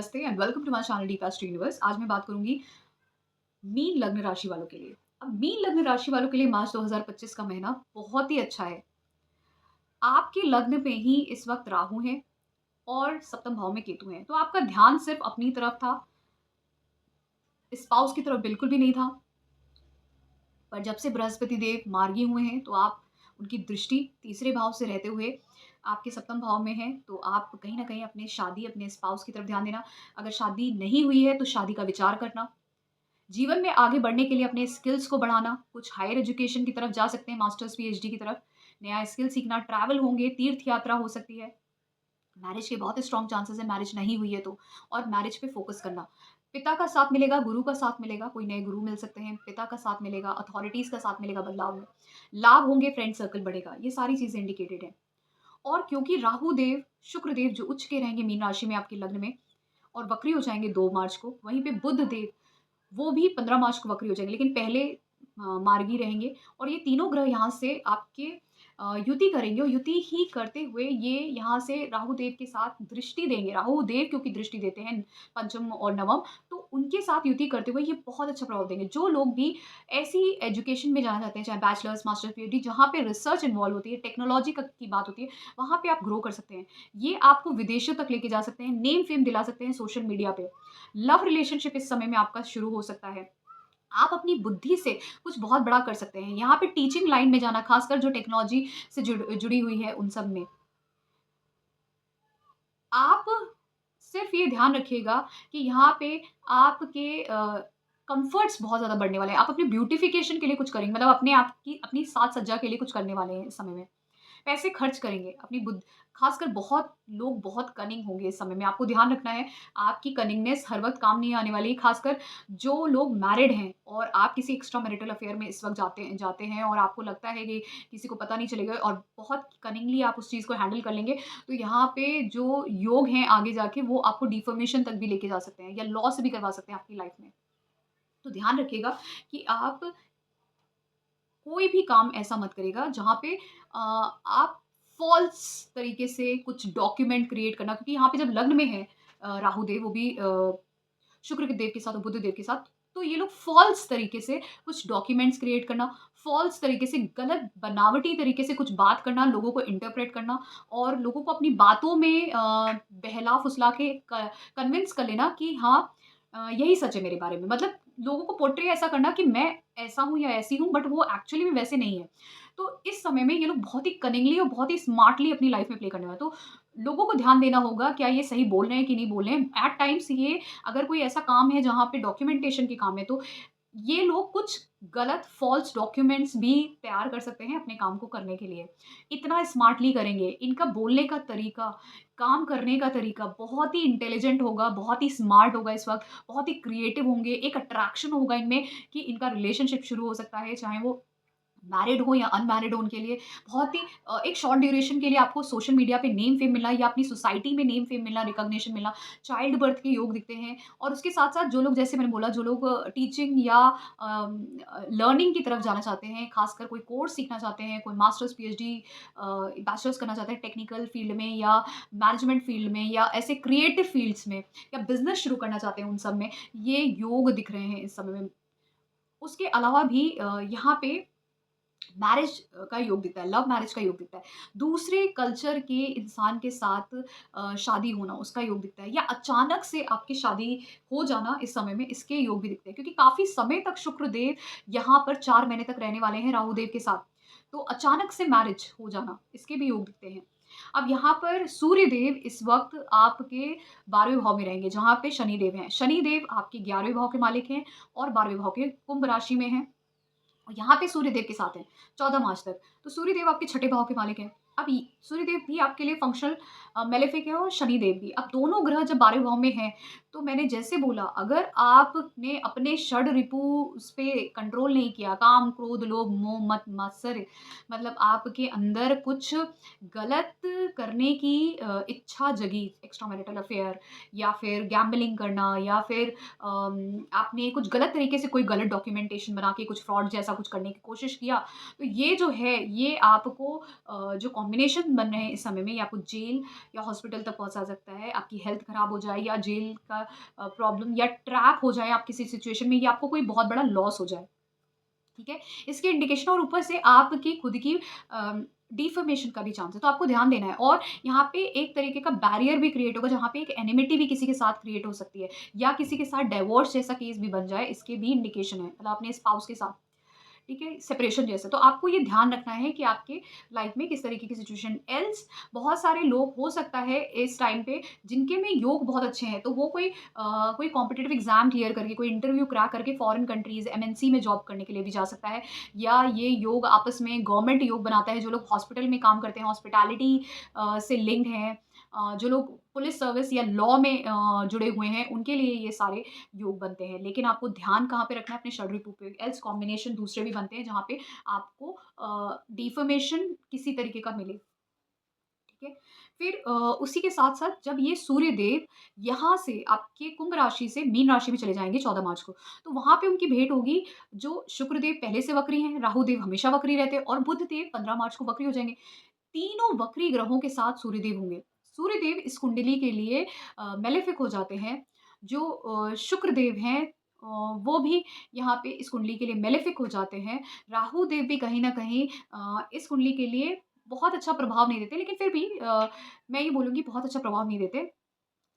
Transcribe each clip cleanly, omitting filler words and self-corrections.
नमस्ते and welcome to my channel Dcast Universe. आज मैं बात करूंगी मीन लग्न राशि वालों के लिए। अब मीन लग्न राशि वालों के लिए मार्च 2025 का महीना बहुत ही अच्छा है। आपके लग्न में ही इस वक्त राहु है और सप्तम भाव में केतु है, तो आपका ध्यान सिर्फ अपनी तरफ था, स्पाउस की तरफ बिल्कुल भी नहीं था। पर जब से बृहस्पति देव मार्गी हुए हैं, तो आप उनकी दृष्टि तीसरे भाव से रहते हुए आपके सप्तम भाव में है, तो आप कहीं ना कहीं अपने स्पाउस की तरफ ध्यान देना। अगर शादी नहीं हुई है तो शादी का विचार करना। जीवन में आगे बढ़ने के लिए अपने स्किल्स को बढ़ाना, कुछ हायर एजुकेशन की तरफ जा सकते हैं, मास्टर्स पीएचडी की तरफ, नया स्किल सीखना, ट्रैवल होंगे, तीर्थ यात्रा हो सकती है। मैरिज के बहुत स्ट्रॉन्ग चांसेस है, मैरिज नहीं हुई है तो। और मैरिज पे फोकस करना। पिता का साथ मिलेगा, गुरु का साथ मिलेगा, कोई नए गुरु मिल सकते हैं, पिता का साथ मिलेगा, अथॉरिटीज का साथ मिलेगा बदलाव में, लाभ होंगे, फ्रेंड सर्कल बढ़ेगा, ये सारी चीजें इंडिकेटेड है। और क्योंकि राहु देव, शुक्र देव जो उच्च के रहेंगे मीन राशि में आपके लग्न में और वक्री हो जाएंगे 2 मार्च को, वहीं पे बुध देव वो भी 15 मार्च को वक्री हो जाएंगे, लेकिन पहले मार्गी रहेंगे। और ये तीनों ग्रह यहाँ से आपके युति करेंगे और युति ही करते हुए ये यहाँ से राहु देव के साथ दृष्टि देंगे। राहु देव क्योंकि दृष्टि देते हैं पंचम और नवम, तो उनके साथ युति करते हुए ये बहुत अच्छा प्रभाव देंगे। जो लोग भी ऐसी एजुकेशन में जाना चाहते हैं, चाहे बैचलर्स, मास्टर, पीएचडी, जहाँ पे रिसर्च इन्वॉल्व होती है, टेक्नोलॉजी की बात होती है, वहाँ पे आप ग्रो कर सकते हैं। ये आपको विदेशों तक लेके जा सकते हैं, नेम फेम दिला सकते हैं सोशल मीडिया पे। लव रिलेशनशिप इस समय में आपका शुरू हो सकता है। आप अपनी बुद्धि से कुछ बहुत बड़ा कर सकते हैं। यहाँ पे टीचिंग लाइन में जाना, खासकर जो टेक्नोलॉजी से जुड़ी हुई है उन सब में। आप सिर्फ़ ये ध्यान रखिएगा कि यहाँ पे आपके कम्फर्ट्स बहुत ज़्यादा बढ़ने वाले हैं। आप अपनी ब्यूटिफ़िकेशन के लिए कुछ करेंगे, मतलब अपने आप की अपनी साज-सज्जा के लिए कुछ करने वाले हैं इस समय में। पैसे खर्च करेंगे, अपनी खासकर बहुत लोग बहुत कनिंग होंगे इस समय में, आपको ध्यान रखना है। आपकी कनिंगनेस हर वक़्त काम नहीं आने वाली, खासकर जो लोग मैरिड हैं और आप किसी एक्स्ट्रा मैरिटल अफ़ेयर में इस वक़्त जाते जाते हैं और आपको लगता है कि किसी को पता नहीं चलेगा और बहुत कनिंगली आप उस चीज़ को हैंडल कर लेंगे, तो यहाँ पे जो योग हैं आगे जाके वो आपको डिफ़ॉर्मेशन तक भी लेके जा सकते हैं या लॉ से भी करवा सकते हैं आपकी लाइफ़ में। तो ध्यान रखिएगा कि आप कोई भी काम ऐसा मत करिएगा जहाँ पे आप फ़ॉल्स तरीके से कुछ डॉक्यूमेंट क्रिएट करना, क्योंकि यहाँ पे जब लग्न में है राहु देव, वो भी शुक्र के देव के साथ और बुध देव के साथ, तो ये लोग फ़ॉल्स तरीके से कुछ डॉक्यूमेंट्स क्रिएट करना, फ़ॉल्स तरीके से गलत बनावटी तरीके से कुछ बात करना, लोगों को इंटरप्रेट करना और लोगों को अपनी बातों में बहला-फुसला के कन्विंस कर लेना कि हाँ, यही सच है मेरे बारे में। मतलब लोगों को पोर्ट्रे ऐसा करना कि मैं ऐसा हूँ या ऐसी हूँ, बट वो एक्चुअली में वैसे नहीं है। तो इस समय में ये लोग बहुत ही कनिंगली और बहुत ही स्मार्टली अपनी लाइफ़ में प्ले करने वाले हैं। तो लोगों को ध्यान देना होगा, क्या ये सही बोल रहे हैं कि नहीं बोल रहे हैं। एट टाइम्स ये अगर कोई ऐसा काम है जहाँ पे डॉक्यूमेंटेशन के काम है, तो ये लोग कुछ गलत फ़ॉल्स डॉक्यूमेंट्स भी तैयार कर सकते हैं अपने काम को करने के लिए। इतना स्मार्टली करेंगे, इनका बोलने का तरीका, काम करने का तरीका बहुत ही इंटेलिजेंट होगा, बहुत ही स्मार्ट होगा इस वक़्त, बहुत ही क्रिएटिव होंगे, एक अट्रैक्शन होगा इनमें कि इनका रिलेशनशिप शुरू हो सकता है, चाहे वो मैरिड हो या अनमैरिड हो उनके लिए। बहुत ही एक शॉर्ट ड्यूरेशन के लिए आपको सोशल मीडिया पे नेम फेम मिलना या अपनी सोसाइटी में नेम फेम मिलना, रिकॉग्निशन मिलना, चाइल्ड बर्थ के योग दिखते हैं। और उसके साथ-साथ जो लोग, जैसे मैंने बोला, जो लोग टीचिंग या लर्निंग की तरफ जाना चाहते हैं, खासकर कोई कोर्स सीखना चाहते हैं, कोई मास्टर्स, पीएचडी, बैचलर्स करना चाहते हैं टेक्निकल फील्ड में या मैनेजमेंट फील्ड में या ऐसे क्रिएटिव फील्ड्स में या बिज़नेस शुरू करना चाहते हैं, उन सब में ये योग दिख रहे हैं इस समय में। उसके अलावा भी यहाँ पे मैरिज का योग दिखता है, लव मैरिज का योग दिखता है। दूसरे कल्चर के इंसान के साथ शादी होना, उसका योग दिखता है, या अचानक से आपकी शादी हो जाना इस समय में, इसके योग भी दिखते हैं। क्योंकि काफ़ी समय तक शुक्रदेव यहाँ पर 4 महीने तक रहने वाले हैं राहु देव के साथ। तो अचानक से मैरिज हो जाना, इसके भी योग दिखते हैं। अब यहाँ पर सूर्य देव इस वक़्त आपके 12वें भाव में रहेंगे, जहाँ पे शनि देव हैं। शनि देव आपके 11वें भाव के मालिक हैं और 12वें भाव के कुंभ राशि में हैं। और यहाँ पे सूर्यदेव के साथ हैं 14 मार्च तक। तो सूर्यदेव आपके छठे भाव के मालिक हैं। अब ये सूर्यदेव भी आपके लिए फंक्शनल मेलेफिक है और शनिदेव भी। अब दोनों ग्रह जब 12वें भाव में हैं, तो मैंने जैसे बोला, अगर आपने अपने षड-रिपु उस पे कंट्रोल नहीं किया, काम, क्रोध, लोभ, मोह, मद, मात्सर्य, मतलब आपके अंदर कुछ गलत करने की इच्छा जगी, एक्स्ट्रा मैरिटल अफेयर या फिर गैम्बलिंग करना या फिर आपने कुछ गलत तरीके से कोई गलत डॉक्यूमेंटेशन बना के कुछ फ्रॉड जैसा कुछ करने की कोशिश किया, तो ये जो है, ये आपको जो कॉम्बिनेशन बन रहे हैं इस समय में, ये आपको जेल या हॉस्पिटल तक पहुँचा सकता है, आपकी हेल्थ खराब हो जाए या जेल का प्रॉब्लम या ट्रैप हो जाए आप किसी सिचुएशन में या आपको कोई बहुत बड़ा लॉस हो जाए, ठीक है? इसके इंडिकेशन और ऊपर से आपकी खुद की डिफेमेशन का भी चांस है, तो आपको ध्यान देना है और यहाँ पे एक तरीके का बैरियर भी क्रिएट होगा, जहाँ पे एक एनिमिटी भी किसी के साथ क्रिएट हो सकती है या किसी के साथ डिवोर्स जैसा केस भी बन जाए, इसके भी इंडिकेशन है, मतलब अपने स्पाउस के साथ। ठीक है? सेपरेशन जैसे। तो आपको ये ध्यान रखना है कि आपके लाइफ में किस तरीके की सिचुएशन एल्स बहुत सारे लोग हो सकता है इस टाइम पे जिनके में योग बहुत अच्छे हैं, तो वो कोई कॉम्पिटिटिव एग्ज़ाम क्लियर करके, कोई इंटरव्यू क्रैक करके फॉरेन कंट्रीज़, एमएनसी में जॉब करने के लिए भी जा सकता है या ये योग आपस में गवर्नमेंट योग बनाता है, जो लोग हॉस्पिटल में काम करते हैं, हॉस्पिटैलिटी से लिंक्ड हैं, जो लोग पुलिस सर्विस या लॉ में जुड़े हुए हैं, उनके लिए ये सारे योग बनते हैं। लेकिन आपको ध्यान कहाँ पे रखना है? अपने षड-ऋतु पे, एल्स कॉम्बिनेशन दूसरे भी बनते हैं जहाँ पे आपको डिफर्मेशन किसी तरीके का मिले, ठीक है? फिर उसी के साथ-साथ जब ये सूर्य देव यहाँ से आपके कुंभ राशि से मीन राशि में चले जाएँगे 14 मार्च को, तो वहाँ पे उनकी भेंट होगी, जो शुक्र देव पहले से वक्री हैं, राहु देव हमेशा वक्री रहते हैं और बुध देव 15 मार्च को वक्री हो जाएँगे। तीनों वक्री ग्रहों के साथ सूर्यदेव होंगे। सूर्यदेव इस कुंडली के लिए मेलेफिक हो जाते हैं। जो शुक्र देव हैं वो भी यहाँ पे इस कुंडली के लिए मेलेफिक हो जाते हैं। राहु देव भी कहीं न कहीं इस कुंडली के लिए बहुत अच्छा प्रभाव नहीं देते, लेकिन फिर भी मैं ये बोलूँगी बहुत अच्छा प्रभाव नहीं देते।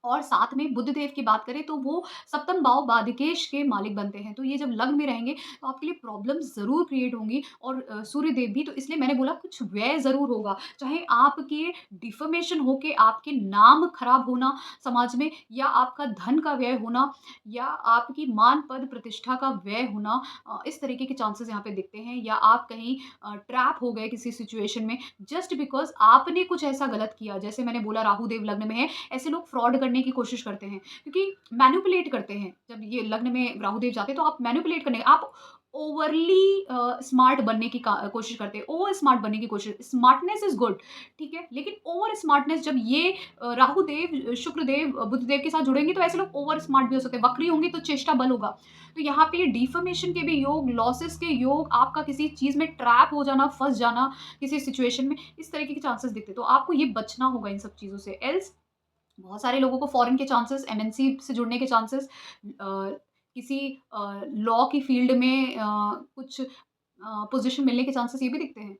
और साथ में बुध देव की बात करें तो वो सप्तम भाव बाधिकेश के मालिक बनते हैं। तो ये जब लग्न में रहेंगे तो आपके लिए प्रॉब्लम्स ज़रूर क्रिएट होंगी और सूर्य देव भी, तो इसलिए मैंने बोला कुछ व्यय ज़रूर होगा। चाहे आपके डिफर्मेशन हो के आपके नाम खराब होना समाज में या आपका धन का व्यय होना या आपकी मान पद प्रतिष्ठा का व्यय होना, इस तरीके के चांसेस यहाँ पे दिखते हैं या आप कहीं ट्रैप हो गए किसी सिचुएशन में जस्ट बिकॉज़ आपने कुछ ऐसा गलत किया। जैसे मैंने बोला राहु देव लग्न में है, ऐसे लोग फ्रॉड करने की कोशिश करते हैं क्योंकि मैनिपुलेट करते हैं। जब ये लग्न में राहु देव जाते हैं तो आप मैनिपुलेट करने आप ओवरली स्मार्ट बनने की कोशिश करते हैं, ओवर स्मार्ट बनने की कोशिश। स्मार्टनेस इज़ गुड, ठीक है? लेकिन ओवर स्मार्टनेस जब ये राहु देव, शुक्र देव, बुध देव के साथ जुड़ेंगे तो ऐसे लोग ओवर स्मार्ट भी हो सकते हैं। वक्री होंगे तो चेष्टा बल होगा। तो यहाँ पे डिफर्मेशन के भी योग, लॉसेस के योग, आपका किसी चीज़ में ट्रैप हो जाना, फँस जाना किसी सिचुएशन में, इस तरीके के चांसेस दिखते हैं। तो आपको ये बचना होगा इन सब चीज़ों से। एल्स बहुत सारे लोगों को फॉरेन के चांसेस, एमएनसी से जुड़ने के चांसेस, किसी लॉ की फील्ड में कुछ पोज़ीशन मिलने के चांसेस ये भी दिखते हैं,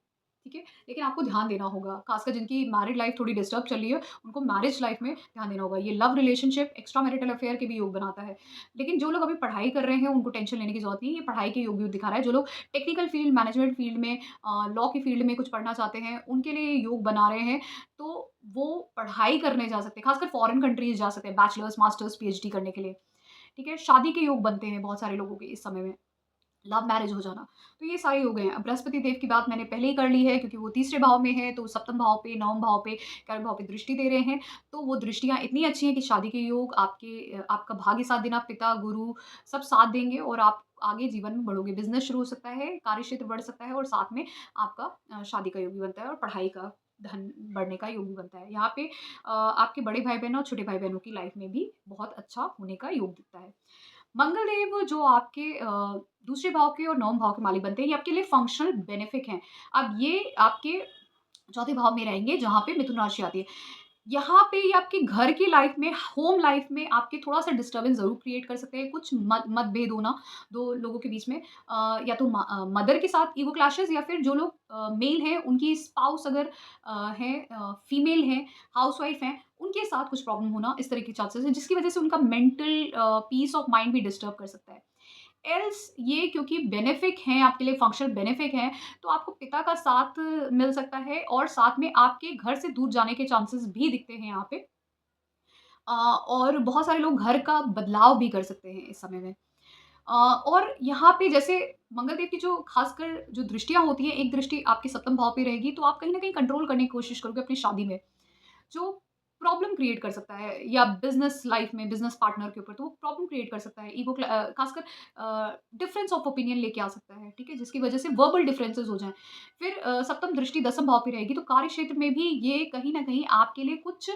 ठीक है? लेकिन आपको ध्यान देना होगा, ख़ासकर जिनकी मैरिड लाइफ़ थोड़ी डिस्टर्ब चल रही है, उनको मैरिज लाइफ़ में ध्यान देना होगा। ये love relationship, extra marital affair के भी योग बनाता है। लेकिन जो लोग अभी पढ़ाई कर रहे हैं, उनको टेंशन लेने की ज़रूरत नहीं है, ये पढ़ाई के योग भी दिखा रहा है। जो लोग टेक्निकल फील्ड, मैनेजमेंट फील्ड में लॉ की फील्ड में कुछ पढ़ना चाहते हैं, उनके लिए ये योग बना रहे हैं, तो वो पढ़ाई करने जा सकते हैं, ख़ासकर फॉरेन कंट्रीज़ जा सकते हैं, बैचलर्स, मास्टर्स, पीएचडी करने के लिए, ठीक है? शादी के योग बनते हैं बहुत सारे लोगों के इस समय में। लव मैरिज हो जाना। तो ये सारे योग हैं। अब बृहस्पति देव की बात मैंने पहले ही कर ली है क्योंकि वो तीसरे भाव में है, तो सप्तम भाव पे, नवम भाव पे, कर्म भाव पे दृष्टि दे रहे हैं। तो वो दृष्टियाँ इतनी अच्छी हैं कि शादी के योग आपका भाग्य साथ देना, पिता, गुरु सब साथ देंगे और आप आगे जीवन में बढ़ोगे। बिज़नेस शुरू हो सकता है, कार्यक्षेत्र बढ़ सकता है और साथ में आपका शादी का योग भी बनता है और पढ़ाई का, धन बढ़ने का योग भी बनता है। यहाँ पे आपके बड़े भाई-बहन और छोटे भाई-बहनों की लाइफ़ में भी बहुत अच्छा होने का योग दिखता है। मंगल देव जो आपके दूसरे भाव के और नवम भाव के मालिक बनते हैं, ये आपके लिए फंक्शनल बेनिफिक हैं। अब ये आपके चौथे भाव में रहेंगे जहाँ पे मिथुन राशि आती है। यहाँ पे ये आपके घर की लाइफ में, होम लाइफ में आपके थोड़ा-सा डिस्टर्बेंस ज़रूर क्रिएट कर सकते हैं। कुछ मतभेद होना 2 लोगों के बीच में, या तो मदर के साथ ईगो क्लैशेज़ या फिर जो लोग मेल हैं उनकी स्पाउस अगर है फीमेल है, हाउसवाइफ हैं, उनके साथ कुछ प्रॉब्लम होना, इस तरह के चांसेस हैं जिसकी वज़ह से उनका मेंटल पीस ऑफ माइंड भी डिस्टर्ब कर सकता है। एल्स ये क्योंकि बेनिफिक हैं, आपके लिए फंक्शनल बेनिफिक हैं, तो आपको पिता का साथ मिल सकता है और साथ में आपके घर से दूर जाने के चांसेस भी दिखते हैं यहाँ पे। और बहुत सारे लोग घर का बदलाव भी कर सकते हैं इस समय में। और यहाँ पे जैसे मंगल देव की जो खासकर जो दृष्टियाँ होती हैं, एक दृष्टि आपके सप्तम भाव पे रहेगी, तो आप कहीं न कहीं कंट्रोल करने की कोशिश करोगे अपनी शादी में। जो प्रॉब्लम क्रिएट कर सकता है, या बिज़नेस लाइफ़ में बिज़नेस पार्टनर के ऊपर तो वो प्रॉब्लम क्रिएट कर सकता है। ख़ासकर डिफरेंस ऑफ ओपिनियन लेके आ सकता है, ठीक है? जिसकी वजह से वर्बल डिफरेंसेस हो जाएँ। फिर सप्तम दृष्टि दसम भाव पे रहेगी, तो कार्य क्षेत्र में भी ये कहीं न कहीं आपके लिए कुछ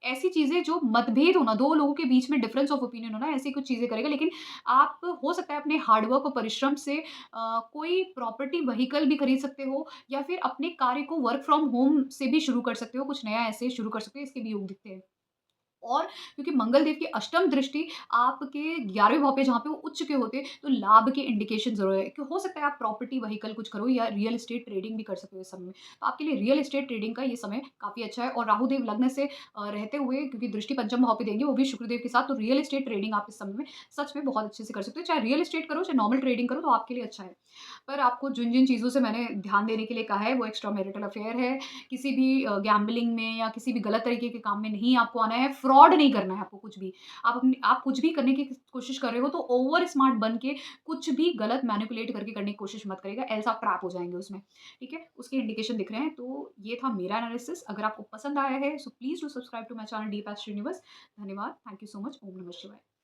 ऐसी चीज़ें जो मतभेद हो ना, 2 लोगों के बीच में डिफरेंस ऑफ ओपिनियन हो ना, ऐसी कुछ चीज़ें करेगा। लेकिन आप हो सकता है अपने हार्ड वर्क और परिश्रम से कोई प्रॉपर्टी व्हीकल भी खरीद सकते हो, या फिर अपने कार्य को वर्क फ्रॉम होम से भी शुरू कर सकते हो, कुछ नया ऐसे शुरू कर सकते हो, इसके भी योग दिखते हैं। और क्योंकि मंगल देव की अष्टम दृष्टि आपके 11वें भाव पे जहाँ पे वो उच्च के होते हैं, तो लाभ के इंडिकेशन ज़रूर है कि हो सकता है आप प्रॉपर्टी व्हीकल कुछ करो, या रियल एस्टेट ट्रेडिंग भी कर सकते हो इस समय में। तो आपके लिए रियल एस्टेट ट्रेडिंग का ये समय काफ़ी अच्छा है, और राहु देव लग्न से रहते हुए, क्योंकि दृष्टि पंचम भाव पे देंगे वो भी शुक्रदेव के साथ, तो रियल एस्टेट ट्रेडिंग आप इस समय में सच में बहुत अच्छे से कर सकते हो। चाहे रियल एस्टेट करो, चाहे नॉर्मल ट्रेडिंग करो, तो आपके लिए अच्छा है। पर आपको जिन-जिन चीज़ों से मैंने ध्यान देने के लिए कहा है, वो एक्स्ट्रा मैरिटल अफेयर है, किसी भी गैम्बलिंग में या किसी भी गलत तरीके के काम में नहीं आपको आना है, फ्रॉड नहीं करना है आपको कुछ भी। आप कुछ भी करने की कोशिश कर रहे हो, तो ओवर स्मार्ट बन के कुछ भी गलत मैनिपुलेट करके करने की कोशिश मत करिएगा, एल्स आप ट्रैप हो जाएँगे उसमें, ठीक है? उसके इंडिकेशन दिख रहे हैं, तो ये था मेरा एनालिसिस। अगर आपको पसंद आया है, so please do subscribe to my channel deep age Srinivas. धन्यवाद। Thank you so much. ओम नमः शिवाय।